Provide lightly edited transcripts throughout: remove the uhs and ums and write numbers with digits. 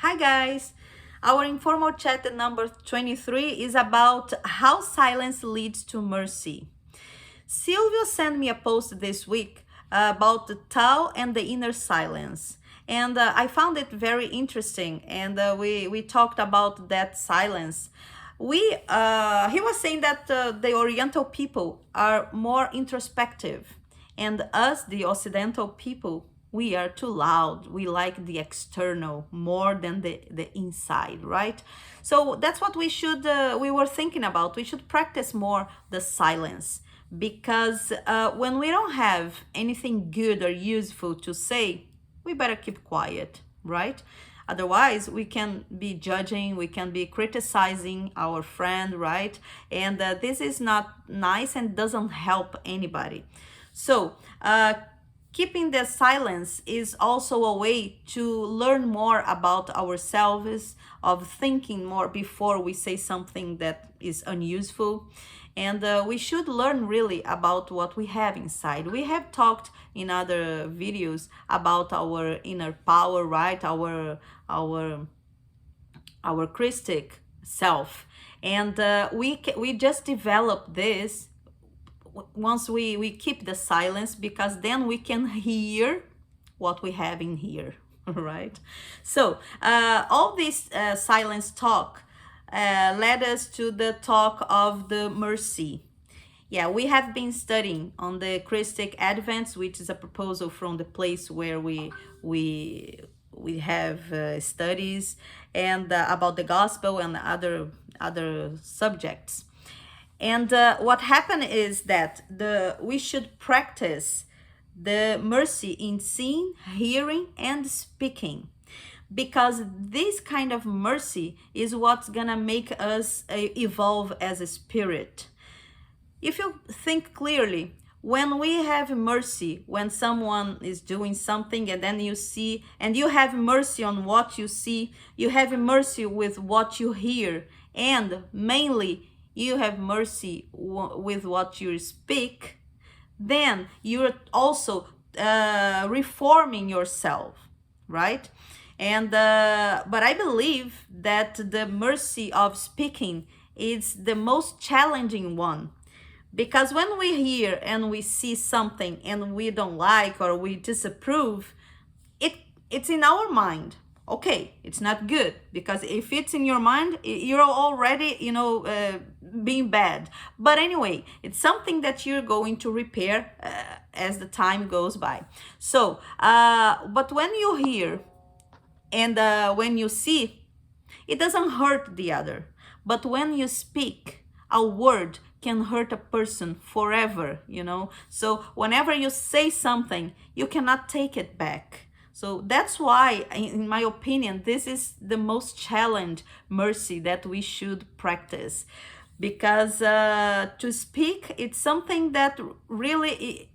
Hi guys! Our informal chat number 23 is about how silence leads to mercy. Silvio sent me a post this week about the Tao and the inner silence. And I found it very interesting, and we talked about that silence. He was saying that the Oriental people are more introspective, and us, the Occidental people, we are too loud. We like the external more than the inside, right? So that's what we were thinking about. We should practice more the silence, because when we don't have anything good or useful to say, we better keep quiet, right? Otherwise, we can be judging, we can be criticizing our friend, right? And this is not nice and doesn't help anybody. So, keeping the silence is also a way to learn more about ourselves, of thinking more before we say something that is unuseful. And we should learn really about what we have inside. We have talked in other videos about our inner power, right? Our Christic self. And we just develop this once we keep the silence, because then we can hear what we have in here. Right? So all this silence talk led us to the talk of the mercy. Yeah, we have been studying on the Christic Advents, which is a proposal from the place where we have studies, and about the gospel and other subjects. And what happened is that we should practice the mercy in seeing, hearing, and speaking, because this kind of mercy is what's gonna make us evolve as a spirit. If you think clearly, when we have mercy, when someone is doing something and then you see, and you have mercy on what you see, you have mercy with what you hear, and mainly you have mercy with what you speak, then you're also reforming yourself, right? And but I believe that the mercy of speaking is the most challenging one, because when we hear and we see something and we don't like or we disapprove, it's in our mind. Okay, it's not good, because if it's in your mind, you're already, being bad. But anyway, it's something that you're going to repair as the time goes by. So, but when you hear and when you see, it doesn't hurt the other. But when you speak, a word can hurt a person forever, So whenever you say something, you cannot take it back. So that's why, in my opinion, this is the most challenged mercy that we should practice. Because to speak, it's something that really,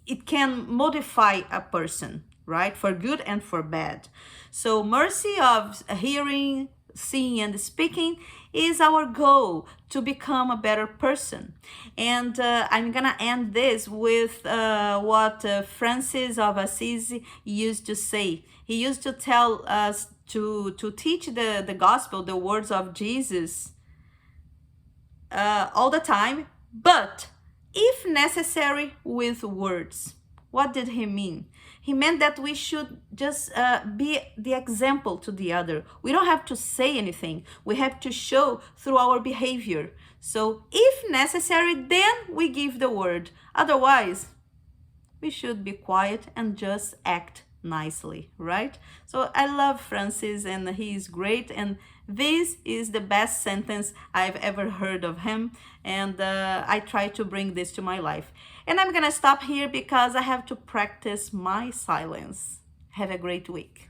it can modify a person, right? For good and for bad. So mercy of hearing, seeing, and speaking is our goal to become a better person. And I'm gonna end this with what Francis of Assisi used to say. He used to tell us to teach the gospel, the words of Jesus, all the time, but if necessary, with words. What did he mean? He meant that we should just be the example to the other. We don't have to say anything. We have to show through our behavior. So if necessary, then we give the word. Otherwise, we should be quiet and just act nicely, right? So I love Francis, and he is great, and this is the best sentence I've ever heard of him, and I try to bring this to my life. And I'm gonna stop here because I have to practice my silence. Have a great week.